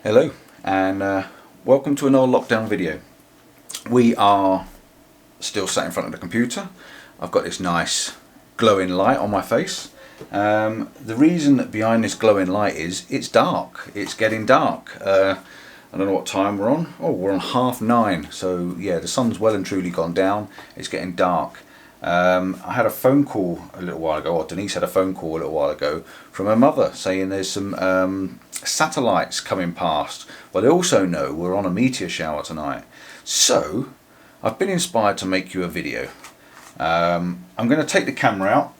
Hello and welcome to another lockdown video. We are still sat in front of the computer. I've got this nice glowing light on my face. The reason behind this glowing light is it's dark. It's getting dark. I don't know what time we're on. Oh, we're on 9:30. So yeah, the sun's well and truly gone down. It's getting dark. I had a phone call a little while ago, or Denise had a phone call a little while ago from her mother saying there's some satellites coming past. Well, they also know we're on a meteor shower tonight. So I've been inspired to make you a video. I'm going to take the camera out.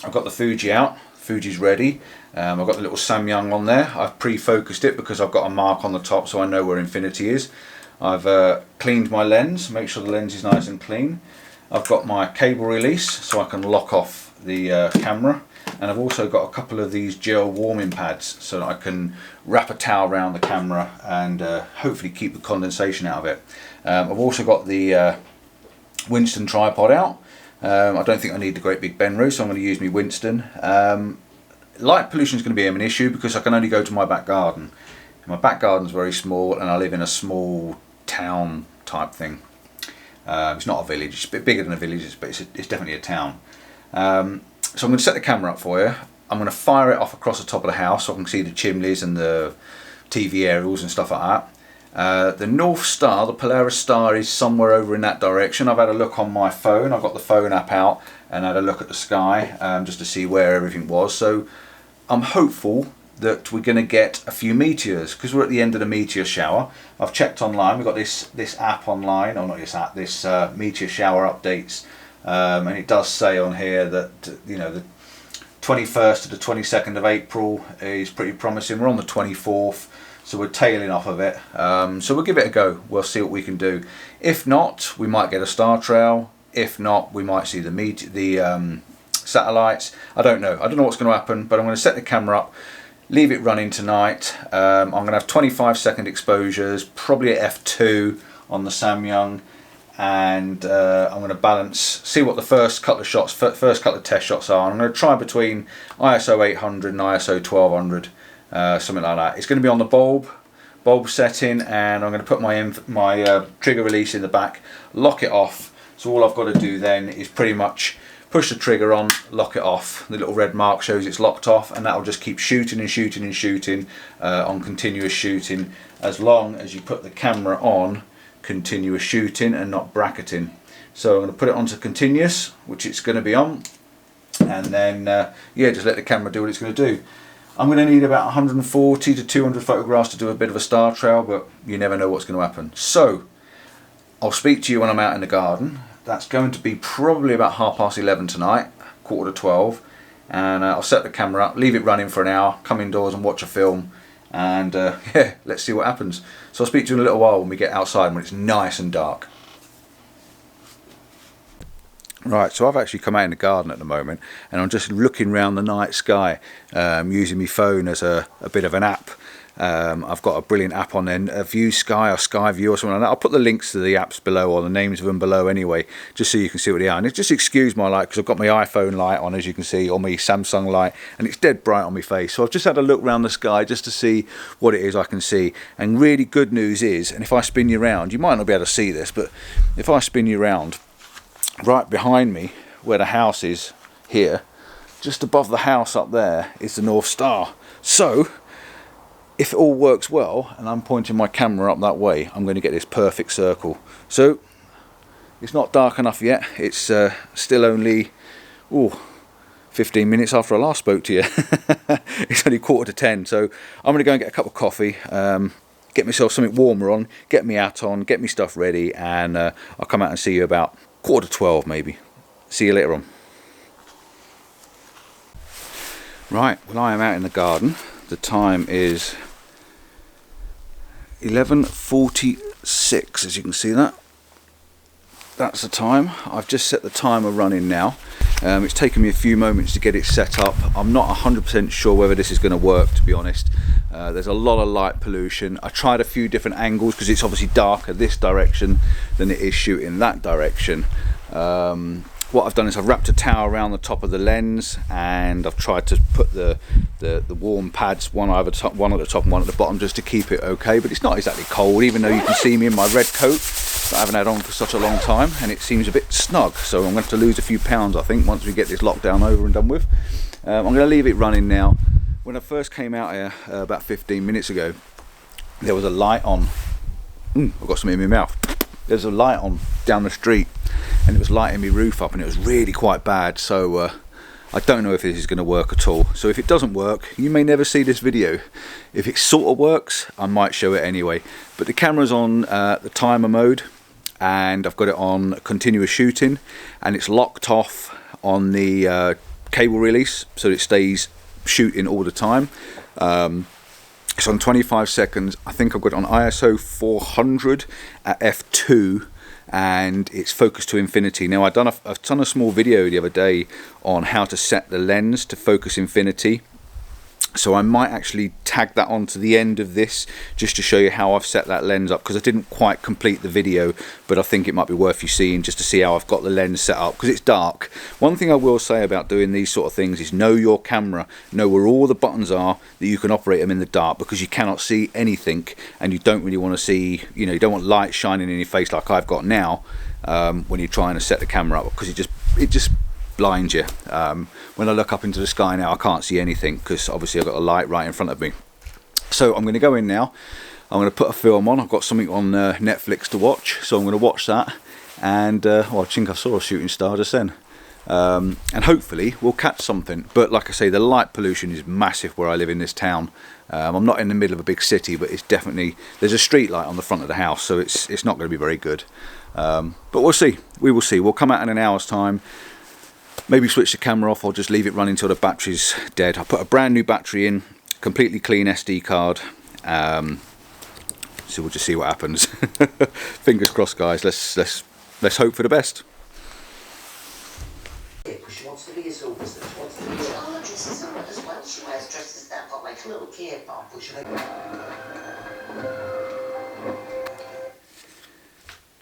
I've got the Fuji out. Fuji's ready. I've got the little Samyang on there. I've pre-focused it because I've got a mark on the top so I know where infinity is. I've cleaned my lens, make sure the lens is nice and clean. I've got my cable release so I can lock off the camera, and I've also got a couple of these gel warming pads so that I can wrap a towel around the camera and hopefully keep the condensation out of it. I've also got the Winston tripod out. I don't think I need the great big Benro, so I'm going to use my Winston. Light pollution is going to be an issue because I can only go to my back garden. My back garden is very small and I live in a small town type thing. It's not a village, it's a bit bigger than a village, but it's definitely a town. So I'm going to set the camera up for you. I'm going to fire it off across the top of the house so I can see the chimneys and the TV aerials and stuff like that. The North Star, the Polaris star, is somewhere over in that direction. I've had a look on my phone, I've got the phone app out and had a look at the sky just to see where everything was. So I'm hopeful that we're going to get a few meteors because we're at the end of the meteor shower. I've checked online, we've got this app online, or not this app, this meteor shower updates, and it does say on here that you know the 21st to the 22nd of April is pretty promising. We're on the 24th, so we're tailing off of it. So we'll give it a go. We'll see what we can do. If not, we might get a star trail. If not, we might see the satellites. I don't know what's going to happen, but I'm going to set the camera up, leave it running tonight. I'm going to have 25-second exposures, probably at f2 on the Samyang, and I'm going to balance, see what the first couple of test shots are. I'm going to try between ISO 800 and ISO 1200, something like that. It's going to be on the bulb setting, and I'm going to put my trigger release in the back, lock it off. So all I've got to do then is pretty much push the trigger on, lock it off. The little red mark shows it's locked off, and that will just keep shooting and shooting and shooting on continuous shooting as long as you put the camera on continuous shooting and not bracketing. So I'm going to put it onto continuous, which it's going to be on, and then yeah, just let the camera do what it's going to do. I'm going to need about 140 to 200 photographs to do a bit of a star trail, but you never know what's going to happen. So I'll speak to you when I'm out in the garden. That's going to be probably about 11:30 tonight, 11:45, and I'll set the camera up, leave it running for an hour, come indoors and watch a film, and yeah, let's see what happens. So I'll speak to you in a little while when we get outside, when it's nice and dark. Right, so I've actually come out in the garden at the moment, and I'm just looking around the night sky, using my phone as a bit of an app. I've got a brilliant app on there, a View Sky or Sky View or something like that. I'll put the links to the apps below, or the names of them below anyway, just so you can see what they are. And just excuse my light because I've got my iPhone light on, as you can see, or my Samsung light, and it's dead bright on my face. So I've just had a look around the sky just to see what it is I can see. And really good news is, and if I spin you around, you might not be able to see this, but if I spin you around, right behind me where the house is here, just above the house up there is the North Star. So if it all works well and I'm pointing my camera up that way, I'm going to get this perfect circle. So it's not dark enough yet. It's still only 15 minutes after I last spoke to you. It's only 9:45, so I'm going to go and get a cup of coffee, get myself something warmer on, get me hat on, get me stuff ready, and I'll come out and see you about 11:45 maybe. See you later on. Right, well, I am out in the garden. The time is 11:46, as you can see that. That's the time. I've just set the timer running now. It's taken me a few moments to get it set up. I'm not 100% sure whether this is going to work, to be honest. There's a lot of light pollution. I tried a few different angles because it's obviously darker this direction than it is shooting that direction. what I've done is I've wrapped a towel around the top of the lens, and I've tried to put the warm pads, one at the top and one at the bottom, just to keep it okay. But it's not exactly cold, even though you can see me in my red coat that I haven't had on for such a long time, and it seems a bit snug. So I'm going to have to lose a few pounds, I think, once we get this lockdown over and done with. I'm going to leave it running now. When I first came out here about 15 minutes ago, there was a light on. I've got something in my mouth. There's a light on down the street, and it was lighting my roof up, and it was really quite bad. So I don't know if this is going to work at all. So if it doesn't work, you may never see this video. If it sort of works, I might show it anyway. But the camera's on the timer mode, and I've got it on continuous shooting, and it's locked off on the cable release, so it stays shooting all the time. It's on 25 seconds. I think I've got it on ISO 400 at f2, and it's focused to infinity. Now I've done a small video the other day on how to set the lens to focus infinity, so I might actually tag that onto the end of this just to show you how I've set that lens up, because I didn't quite complete the video, but I think it might be worth you seeing just to see how I've got the lens set up, because it's dark. One thing I will say about doing these sort of things is know your camera, know where all the buttons are, that you can operate them in the dark, because you cannot see anything, and you don't really want to see, you don't want light shining in your face like I've got now when you're trying to set the camera up, because it just blinds you. When I look up into the sky now, I can't see anything, because obviously I've got a light right in front of me. So I'm going to go in now. I'm going to put a film on. I've got something on Netflix to watch, so I'm going to watch that. And I think I saw a shooting star just then. And hopefully we'll catch something. But like I say, the light pollution is massive where I live in this town. I'm not in the middle of a big city, but it's definitely, there's a street light on the front of the house, so it's not going to be very good. But we'll see. We will see. We'll come out in an hour's time. Maybe switch the camera off, or just leave it running until the battery's dead. I put a brand new battery in, completely clean SD card. So we'll just see what happens. Fingers crossed, guys. Let's hope for the best. She wants to be a superstar. She wants to be a... Oh, dresses are as well. She wears dresses that got like a little cape on.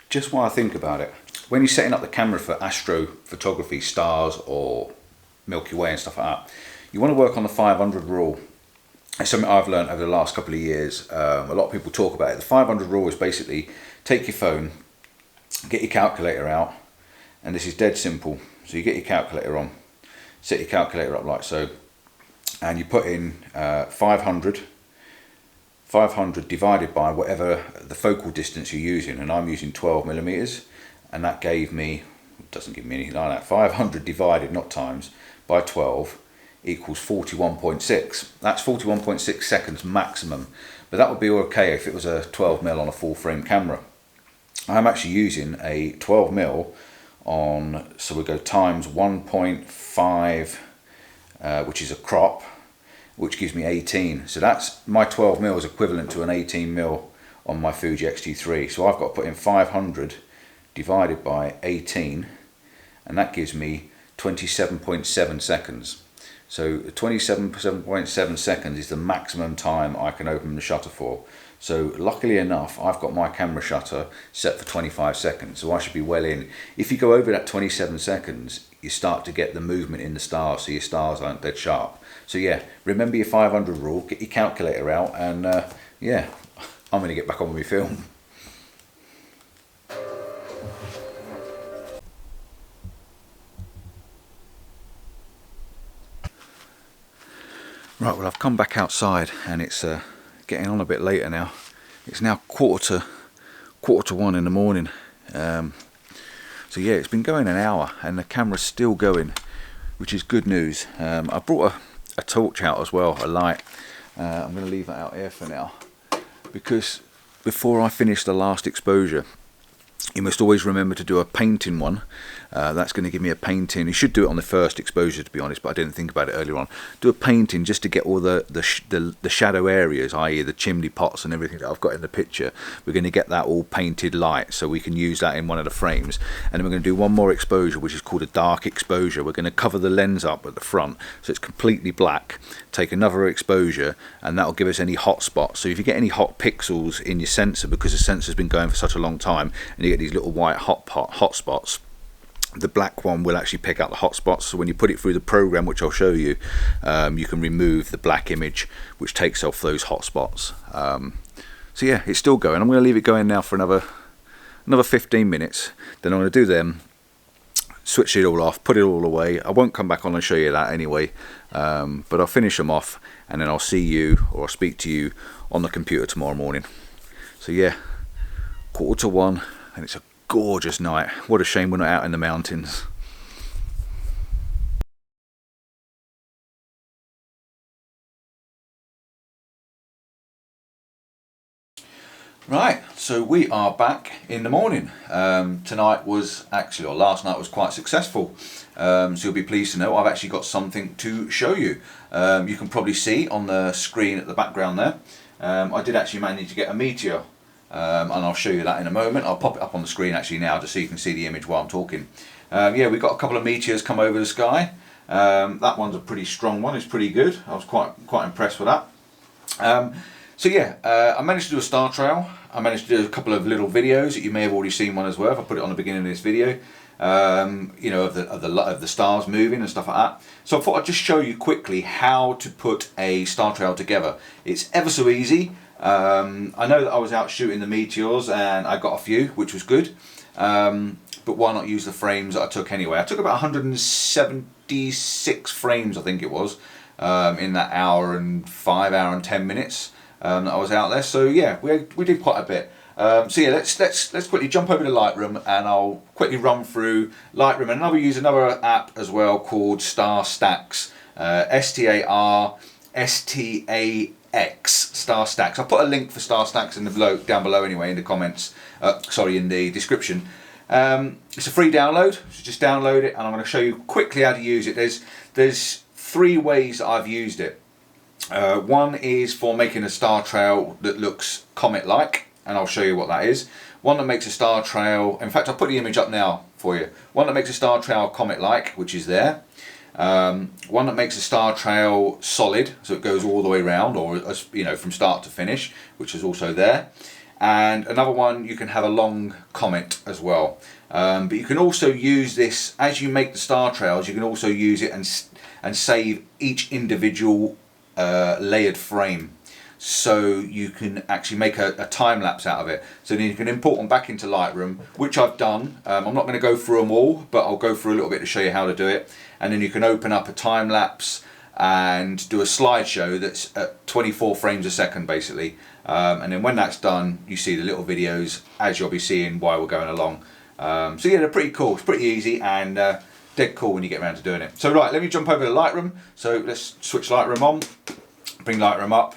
Just while I think about it, when you're setting up the camera for astrophotography, stars or Milky Way and stuff like that, you want to work on the 500 rule. It's something I've learned over the last couple of years. A lot of people talk about it. The 500 rule is basically take your phone, get your calculator out, and this is dead simple. So you get your calculator on, set your calculator up like so, and you put in 500 divided by whatever the focal distance you're using, and I'm using 12mm. And that gave me, it doesn't give me anything like that, 500 divided, not times, by 12 equals 41.6. That's 41.6 seconds maximum, but that would be okay if it was a 12mm on a full frame camera. I'm actually using a 12mm on, so we go times 1.5, which is a crop, which gives me 18. So that's, my 12mm is equivalent to an 18mm on my Fuji X-T3. So I've got to put in 500 divided by 18, and that gives me 27.7 seconds. So 27.7 seconds is the maximum time I can open the shutter for. So luckily enough, I've got my camera shutter set for 25 seconds, so I should be well in. If you go over that 27 seconds, you start to get the movement in the stars, so your stars aren't dead sharp. So yeah, remember your 500 rule, get your calculator out, and yeah, I'm going to get back on with my film. Right, well, I've come back outside, and it's getting on a bit later now. It's now quarter to 1 in the morning. So yeah, it's been going an hour, and the camera's still going, which is good news. I brought a torch out as well, a light. I'm going to leave that out here for now, because before I finish the last exposure, you must always remember to do a painting one. That's going to give me a painting. You should do it on the first exposure, to be honest, but I didn't think about it earlier on. Do a painting just to get all the shadow areas, i.e. the chimney pots and everything that I've got in the picture. We're going to get that all painted light, so we can use that in one of the frames. And then we're going to do one more exposure, which is called a dark exposure. We're going to cover the lens up at the front, so it's completely black. Take another exposure, and that'll give us any hot spots. So if you get any hot pixels in your sensor, because the sensor's been going for such a long time, and you get these little white hot spots, the black one will actually pick out the hotspots. So when you put it through the program, which I'll show you, you can remove the black image, which takes off those hotspots. So yeah, it's still going. I'm going to leave it going now for another 15 minutes. Then I'm going to do them, switch it all off, put it all away. I won't come back on and show you that anyway, but I'll finish them off, and then I'll see you, or I'll speak to you on the computer tomorrow morning. So yeah, 1:45, and it's a gorgeous night. What a shame we're not out in the mountains. Right, so we are back in the morning. Tonight was actually, or last night was quite successful. So you'll be pleased to know I've actually got something to show you. You can probably see on the screen at the background there. I did actually manage to get a meteor, and I'll show you that in a moment. I'll pop it up on the screen actually now, just so you can see the image while I'm talking. Yeah, we've got a couple of meteors come over the sky. That one's a pretty strong one. It's pretty good. I was quite impressed with that. So yeah, I managed to do a star trail. I managed to do a couple of little videos that you may have already seen one as well. If I put it on the beginning of this video, you know, of the stars moving and stuff like that. So I thought I'd just show you quickly how to put a star trail together. It's ever so easy. I know that I was out shooting the meteors and I got a few, which was good. But why not use the frames that I took anyway? I took about 176 frames, I think it was, in that hour and 10 minutes. That I was out there, so yeah, we did quite a bit. So yeah, let's quickly jump over to Lightroom, and I'll quickly run through Lightroom, and I'll use another app as well called StarStax, StarStax, StarStax. I'll put a link for StarStax in the down below anyway, in the comments. Sorry, in the description. It's a free download, so just download it, and I'm going to show you quickly how to use it. There's 3 ways that I've used it. One is for making a star trail that looks comet-like, and I'll show you what that is. One that makes a star trail, in fact I'll put the image up now for you. One that makes a star trail comet-like, which is there. One that makes a star trail solid, so it goes all the way around, or you know, from start to finish, which is also there. And another one, you can have a long comet as well. But you can also use this, as you make the star trails, you can also use it and save each individual layered frame, so you can actually make a time lapse out of it. So then you can import them back into Lightroom, which I've done. I'm not going to go through them all, but I'll go through a little bit to show you how to do it. And then you can open up a time lapse and do a slideshow that's at 24 frames a second basically. And then when that's done, you see the little videos as you'll be seeing while we're going along. So yeah, they're pretty cool. It's pretty easy and dead cool when you get around to doing it. So right, let me jump over to Lightroom. So let's switch Lightroom on, bring Lightroom up,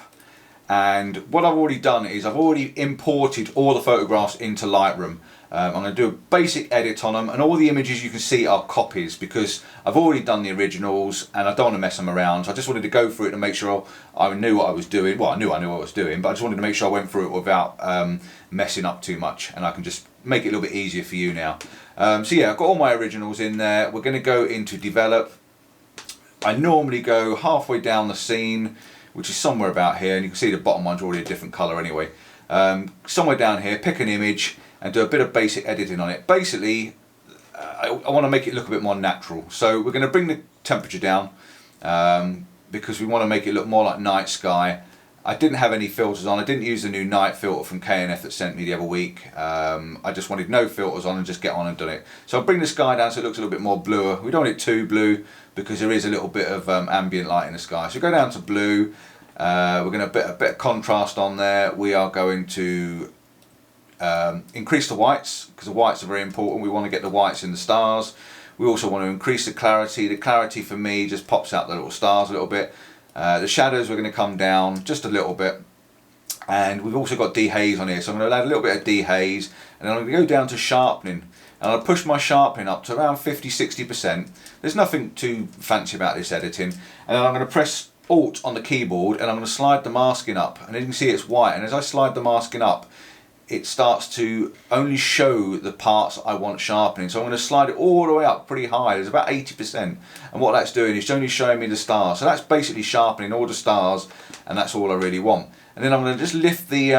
and what I've already done is I've already imported all the photographs into Lightroom. I'm going to do a basic edit on them, and all the images you can see are copies because I've already done the originals and I don't want to mess them around. So I just wanted to go through it and make sure I knew what I was doing. Well, I knew what I was doing, but I just wanted to make sure I went through it without messing up too much, and I can just make it a little bit easier for you now. So yeah, I've got all my originals in there. We're going to go into develop. I normally go halfway down the scene, which is somewhere about here, and you can see the bottom one's already a different colour anyway. Somewhere down here, pick an image and do a bit of basic editing on it. Basically, I want to make it look a bit more natural. So we're going to bring the temperature down because we want to make it look more like night sky. I didn't have any filters on. I didn't use the new night filter from K&F that sent me the other week. I just wanted no filters on and just get on and done it. So I'll bring the sky down so it looks a little bit more bluer. We don't want it too blue because there is a little bit of ambient light in the sky. So go down to blue. We're going to put a bit of contrast on there. We are going to increase the whites because the whites are very important. We want to get the whites in the stars. We also want to increase the clarity. The clarity for me just pops out the little stars a little bit. The shadows we're going to come down just a little bit, and we've also got dehaze on here, so I'm going to add a little bit of dehaze, and then I'm going to go down to sharpening, and I'll push my sharpening up to around 50-60%. There's nothing too fancy about this editing, and then I'm going to press Alt on the keyboard and I'm going to slide the masking up, and as you can see it's white, and as I slide the masking up it starts to only show the parts I want sharpening. So I'm going to slide it all the way up pretty high. There's about 80%, and what that's doing is only showing me the stars. So that's basically sharpening all the stars, and that's all I really want. And then I'm going to just lift the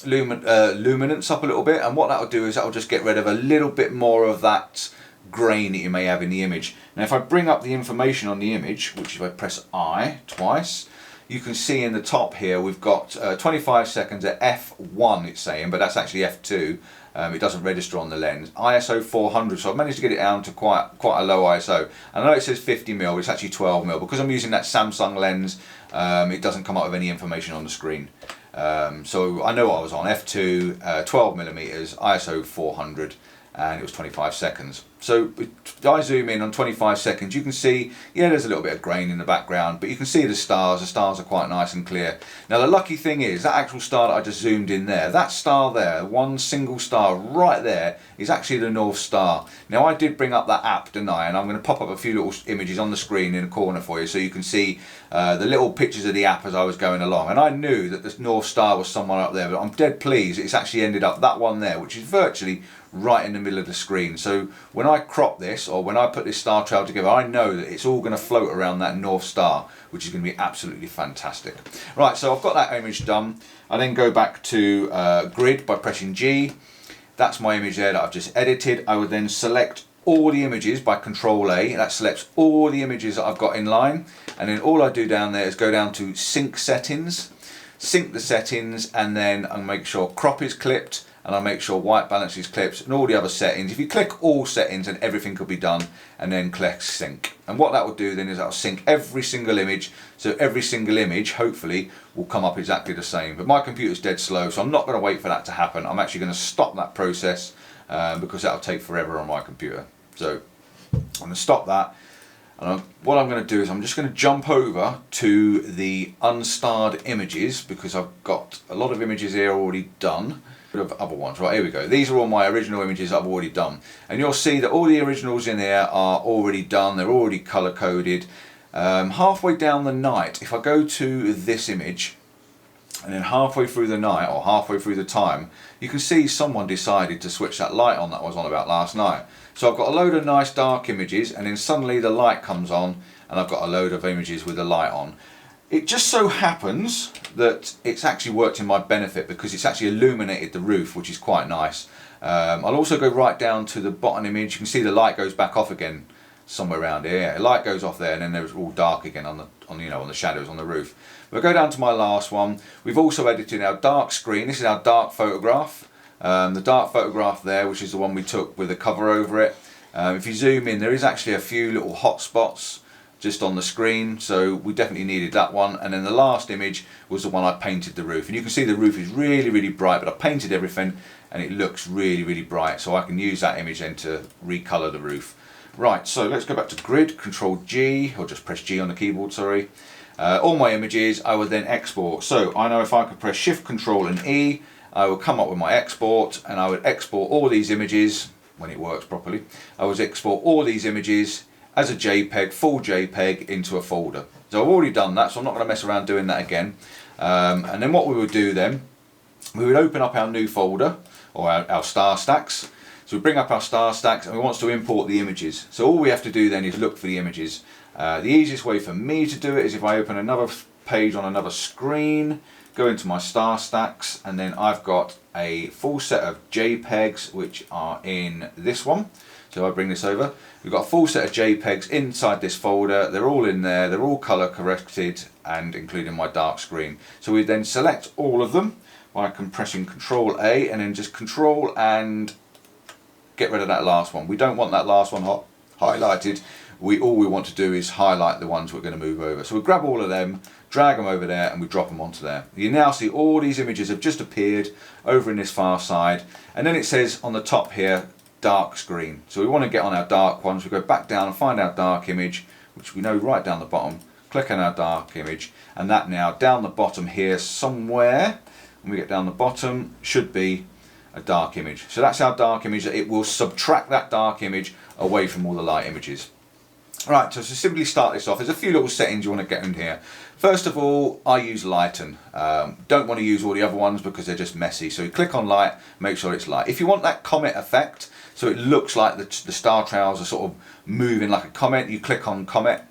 luminance up a little bit, and what that will do is that will just get rid of a little bit more of that grain that you may have in the image. Now if I bring up the information on the image, which if I press I twice, you can see in the top here we've got 25 seconds at f1 it's saying, but that's actually f2. It doesn't register on the lens. ISO 400, so I've managed to get it down to quite a low ISO. I know it says 50mm, but it's actually 12mm. Because I'm using that Samsung lens, it doesn't come up with any information on the screen. So I know what I was on, f2, 12mm, ISO 400, and it was 25 seconds. So if I zoom in on 25 seconds, you can see, yeah, there's a little bit of grain in the background, but you can see the stars are quite nice and clear. Now the lucky thing is, that actual star that I just zoomed in there, that star there, one single star right there, is actually the North Star. Now I did bring up that app, didn't I? And I'm going to pop up a few little images on the screen in the corner for you, so you can see the little pictures of the app as I was going along. And I knew that the North Star was somewhere up there, but I'm dead pleased it's actually ended up that one there, which is virtually right in the middle of the screen. So when I crop this, or when I put this star trail together, I know that it's all going to float around that North Star, which is going to be absolutely fantastic. Right, so I've got that image done. I then go back to grid by pressing G. That's my image there that I've just edited. I would then select all the images by Control A. That selects all the images that I've got in line, and then all I do down there is go down to sync settings, sync the settings, and then I'll make sure crop is clipped, and I'll make sure white balance is clipped, and all the other settings. If you click all settings, then everything could be done, and then click sync. And what that will do then is that'll sync every single image, so every single image hopefully will come up exactly the same. But my computer's dead slow, so I'm not going to wait for that to happen. I'm actually going to stop that process because that'll take forever on my computer. So I'm going to stop that. And what I'm going to do is I'm just going to jump over to the unstarred images, because I've got a lot of images here already done. Of other ones. Right, here we go. These are all my original images I've already done, and you'll see that all the originals in here are already done. They're already color coded. Halfway down the night, if I go to this image, and then halfway through the night, or halfway through the time, you can see someone decided to switch that light on that I was on about last night. So I've got a load of nice dark images, and then suddenly the light comes on, and I've got a load of images with the light on. It just so happens that it's actually worked in my benefit, because it's actually illuminated the roof, which is quite nice. I'll also go right down to the bottom image. You can see the light goes back off again somewhere around here. Yeah, the light goes off there, and then there's all dark again on the shadows on the roof. We'll go down to my last one. We've also edited our dark screen. This is our dark photograph. The dark photograph there, which is the one we took with the cover over it. If you zoom in, there is actually a few little hot spots just on the screen, so we definitely needed that one. And then the last image was the one I painted the roof, and you can see the roof is really bright, but I painted everything and it looks really bright, so I can use that image then to recolor the roof. Right, so let's go back to grid, Control G, or just press G on the keyboard, sorry. All my images I would then export. So I know if I could press Shift, Control and E, I will come up with my export, and I would export all these images, when it works properly, I would export all these images as a JPEG, full JPEG, into a folder. So I've already done that, so I'm not going to mess around doing that again. And then what we would do then, we would open up our new folder, or our StarStax. So we bring up our StarStax, and we want to import the images. So all we have to do then is look for the images. The easiest way for me to do it is if I open another page on another screen, go into my StarStax, and then I've got a full set of JPEGs which are in this one. So I bring this over, we've got a full set of JPEGs inside this folder. They're all in there, they're all color corrected, and including my dark screen. So we then select all of them by pressing Control A, and then just Control and get rid of that last one. We don't want that last one highlighted. All we want to do is highlight the ones we're going to move over. So we grab all of them, drag them over there, and we drop them onto there. You now see all these images have just appeared over in this far side, and then it says on the top here, dark screen. So we want to get on our dark ones. We go back down and find our dark image, which we know right down the bottom. Click on our dark image, and that now down the bottom here somewhere, when we get down the bottom, should be a dark image. So that's our dark image. It will subtract that dark image away from all the light images. Right, so to simply start this off, there's a few little settings you want to get in here. First of all, I use Lighten. Don't want to use all the other ones because they're just messy. So you click on light, make sure it's light. If you want that comet effect, so it looks like the star trails are sort of moving like a comet, you click on comet.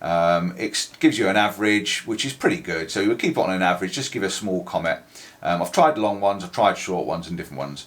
It gives you an average, which is pretty good. So you would keep it on an average, just give a small comet. I've tried long ones, I've tried short ones and different ones.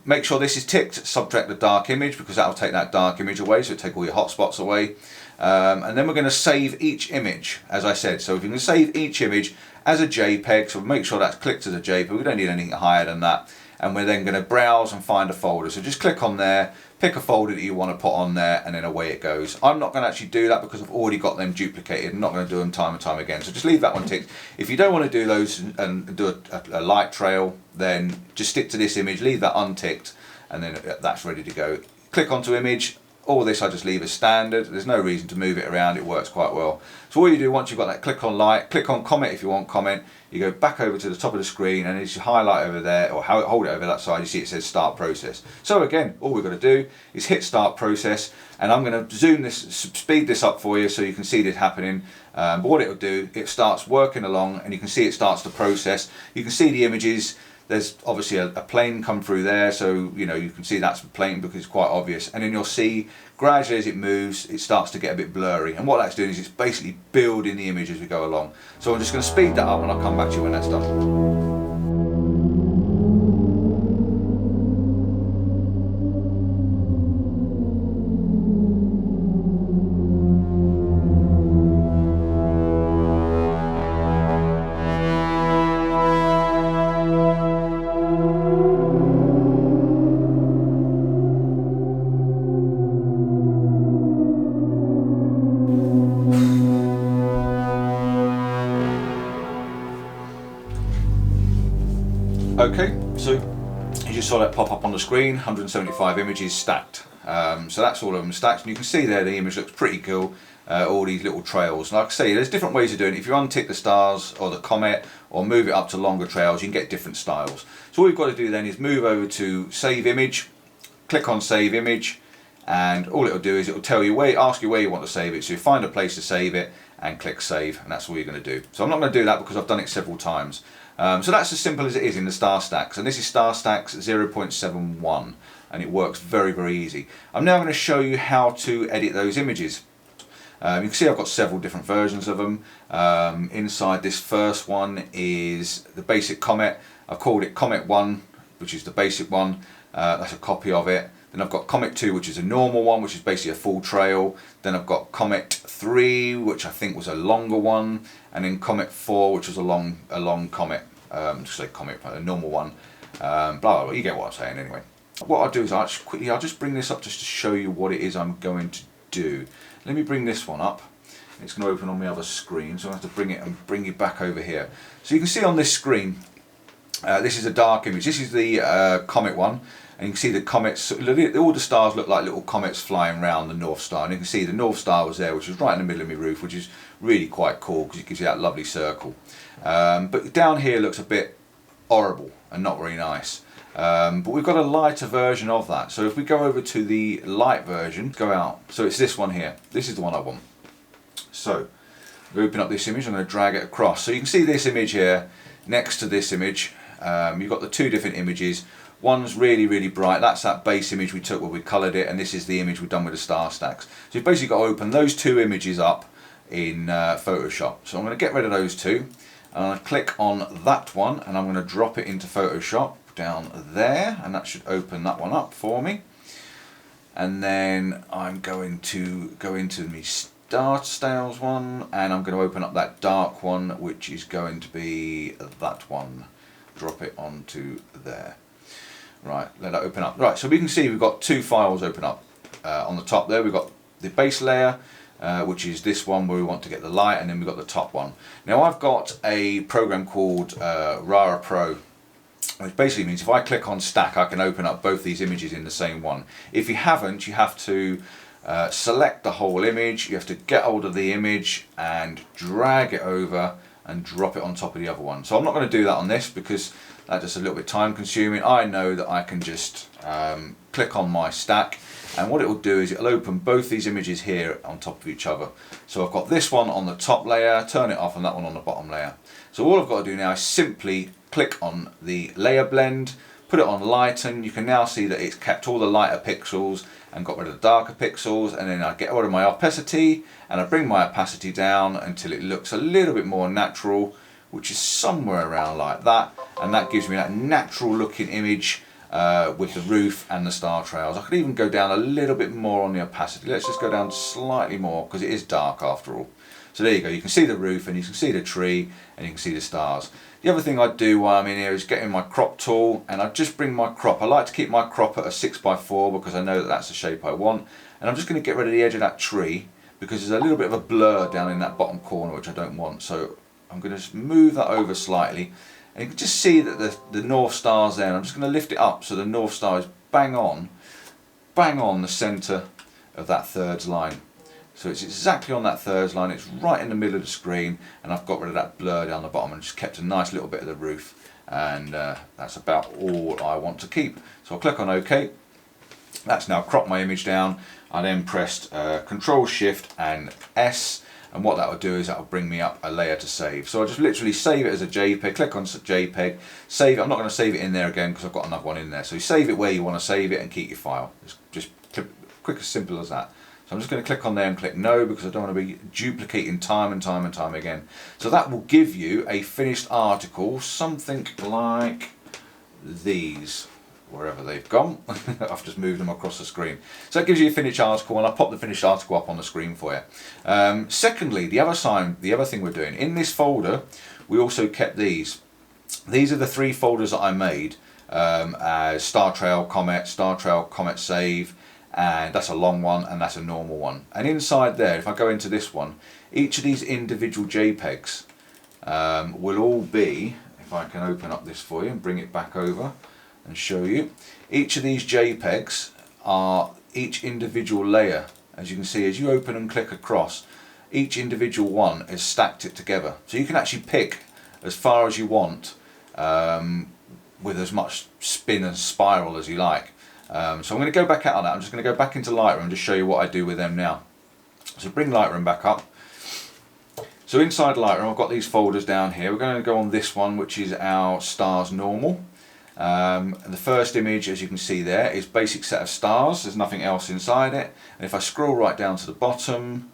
Make sure this is ticked, subtract the dark image, because that will take that dark image away, so it'll take all your hotspots away. And then we're going to save each image, as I said. So if you can save each image as a JPEG, so make sure that's clicked as a JPEG, we don't need anything higher than that. And we're then going to browse and find a folder. So just click on there, pick a folder that you want to put on there, and then away it goes. I'm not going to actually do that because I've already got them duplicated. I'm not going to do them time and time again. So just leave that one ticked. If you don't want to do those and do a light trail, then just stick to this image, leave that unticked, and then that's ready to go. Click onto image. All this I just leave as standard. There's no reason to move it around, it works quite well. So all you do once you've got that, click on light, click on comment if you want comment, you go back over to the top of the screen, and as you highlight over there, or hold it over that side, you see it says start process. So again, all we've got to do is hit start process, and I'm going to zoom this, speed this up for you so you can see this happening. But what it'll do, it starts working along, and you can see it starts to process. You can see the images. There's obviously a plane come through there, so you know you can see that's a plane because it's quite obvious. And then you'll see gradually as it moves, it starts to get a bit blurry. And what that's doing is it's basically building the image as we go along. So I'm just going to speed that up, and I'll come back to you when that's done. Okay, so you just saw that pop up on the screen, 175 images stacked. So that's all of them stacked, and you can see there the image looks pretty cool, all these little trails. Like I say, there's different ways of doing it. If you untick the stars or the comet or move it up to longer trails, you can get different styles. So all you've got to do then is move over to save image, click on save image, and all it'll do is it'll tell you ask you where you want to save it. So you find a place to save it and click save, and that's all you're going to do. So I'm not going to do that because I've done it several times. So that's as simple as it is in the StarStax, and this is StarStax 0.71, and it works very, very easy. I'm now going to show you how to edit those images. You can see I've got several different versions of them. Inside this first one is the basic Comet. I've called it Comet 1, which is the basic one. That's a copy of it. Then I've got Comet 2, which is a normal one, which is basically a full trail. Then I've got Comet 3, which I think was a longer one, and then Comet 4, which was a long comet. Just say Comet, a normal one. Blah, blah, blah. You get what I'm saying anyway. What I'll do is I'll just bring this up just to show you what it is I'm going to do. Let me bring this one up. It's going to open on my other screen, so I have to bring it and bring you back over here. So you can see on this screen, this is a dark image. This is the Comet one. And you can see the comets, all the stars look like little comets flying around the North Star. And you can see the North Star was there, which was right in the middle of my roof, which is really quite cool because it gives you that lovely circle. But down here looks a bit horrible and not very nice. But we've got a lighter version of that. So if we go over to the light version, go out. So it's this one here. This is the one I want. So we open up this image, I'm going to drag it across. So you can see this image here next to this image. You've got the two different images. One's really, really bright. That's that base image we took where we coloured it, and this is the image we've done with the StarStax. So you've basically got to open those two images up in Photoshop. So I'm going to get rid of those two, and I'm going to click on that one, and I'm going to drop it into Photoshop down there, and that should open that one up for me. And then I'm going to go into the StarStax one, and I'm going to open up that dark one, which is going to be that one. Drop it onto there. Right, let that open up. Right, so we can see we've got two files open up. On the top there we've got the base layer, which is this one where we want to get the light, and then we've got the top one. Now I've got a program called Rara Pro, which basically means if I click on stack, I can open up both these images in the same one. If you haven't, you have to select the whole image, you have to get hold of the image and drag it over and drop it on top of the other one. So I'm not going to do that on this because that's just a little bit time consuming. I know that I can just click on my stack, and what it will do is it'll open both these images here on top of each other. So I've got this one on the top layer, turn it off, and that one on the bottom layer. So all I've got to do now is simply click on the layer blend, put it on lighten. You can now see that it's kept all the lighter pixels and got rid of the darker pixels, and then I get rid of my opacity and I bring my opacity down until it looks a little bit more natural, which is somewhere around like that, and that gives me that natural looking image with the roof and the star trails. I could even go down a little bit more on the opacity. Let's just go down slightly more because it is dark after all. So there you go, you can see the roof and you can see the tree and you can see the stars. The other thing I do while I'm in here is get in my crop tool, and I just bring my crop. I like to keep my crop at a 6x4 because I know that that's the shape I want. And I'm just going to get rid of the edge of that tree because there's a little bit of a blur down in that bottom corner which I don't want. So I'm going to just move that over slightly, and you can just see that the North Star's there. And I'm just going to lift it up so the North Star is bang on the centre of that thirds line. So it's exactly on that thirds line, it's right in the middle of the screen, and I've got rid of that blur down the bottom and just kept a nice little bit of the roof, and that's about all I want to keep. So I'll click on OK. That's now cropped my image down. I then pressed Control Shift and S, and what that will do is that will bring me up a layer to save. So I just literally save it as a JPEG, click on JPEG, save it. I'm not going to save it in there again because I've got another one in there. So you save it where you want to save it and keep your file. It's just quick, as simple as that. So I'm just going to click on there and click no because I don't want to be duplicating time and time and time again. So that will give you a finished article, something like these, wherever they've gone. I've just moved them across the screen. So that gives you a finished article, and I'll pop the finished article up on the screen for you. Secondly, the other thing we're doing, in this folder, we also kept these. These are the 3 folders that I made as Star Trail, Comet Save, and that's a long one and that's a normal one. And inside there, if I go into this one, each of these individual JPEGs will all be, if I can open up this for you and bring it back over and show you, each of these JPEGs are each individual layer. As you can see, as you open and click across, each individual one is stacked it together. So you can actually pick as far as you want with as much spin and spiral as you like. So I'm going to go back out of that. I'm just going to go back into Lightroom and just show you what I do with them now. So bring Lightroom back up. So inside Lightroom I've got these folders down here. We're going to go on this one, which is our stars normal. And the first image, as you can see there, is basic set of stars. There's nothing else inside it. And if I scroll right down to the bottom,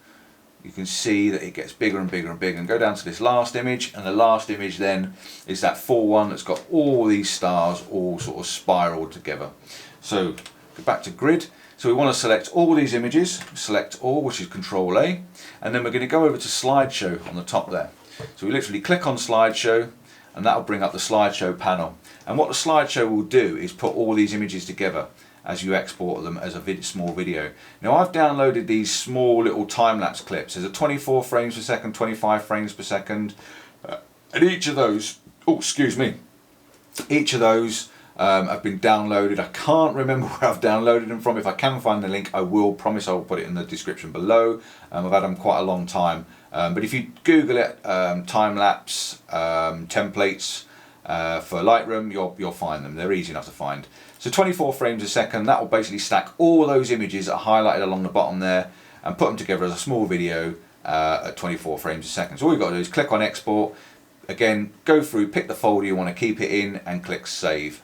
you can see that it gets bigger and bigger and bigger, and go down to this last image, and the last image then is that full one that's got all these stars all sort of spiraled together. So go back to grid. So we want to select all these images, select all, which is Control A, and then we're going to go over to slideshow on the top there. So we literally click on slideshow, and that will bring up the slideshow panel. And what the slideshow will do is put all these images together as you export them as a small video. Now I've downloaded these small little time-lapse clips. There's a 24 frames per second, 25 frames per second, and each of those, each of those have been downloaded. I can't remember where I've downloaded them from. If I can find the link, I will promise I will put it in the description below. I've had them quite a long time, but if you Google it, time-lapse templates for Lightroom, you'll find them. They're easy enough to find. So 24 frames a second, that will basically stack all those images that are highlighted along the bottom there and put them together as a small video at 24 frames a second. So all you've got to do is click on export, again go through, pick the folder you want to keep it in and click save.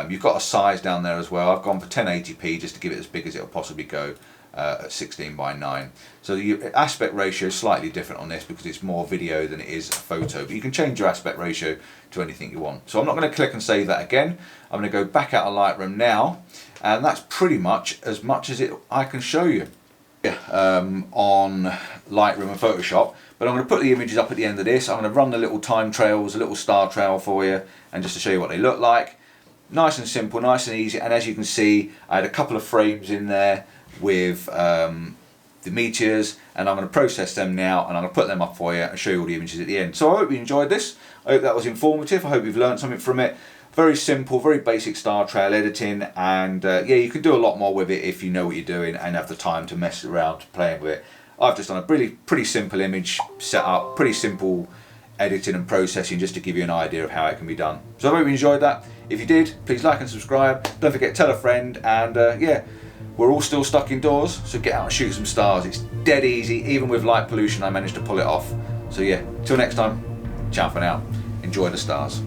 You've got a size down there as well. I've gone for 1080p just to give it as big as it'll possibly go at 16:9. So the aspect ratio is slightly different on this because it's more video than it is a photo, but you can change your aspect ratio to anything you want. So I'm not going to click and save that again. I'm going to go back out of Lightroom now, and that's pretty much as I can show you on Lightroom and Photoshop. But I'm going to put the images up at the end of this. I'm going to run the little time trails, a little star trail for you, and just to show you what they look like. Nice and simple, nice and easy, and as you can see, I had a couple of frames in there with the meteors, and I'm going to process them now, and I'm going to put them up for you and show you all the images at the end. So I hope you enjoyed this. I hope that was informative. I hope you've learned something from it. Very simple, very basic star trail editing, and yeah, you can do a lot more with it if you know what you're doing and have the time to mess around playing with it. I've just done a pretty simple image setup, pretty simple editing and processing just to give you an idea of how it can be done. So I hope you enjoyed that. If you did, please like and subscribe. Don't forget, tell a friend, and yeah, we're all still stuck indoors, so get out and shoot some stars. It's dead easy. Even with light pollution, I managed to pull it off. So yeah, till next time, ciao for now. Enjoy the stars.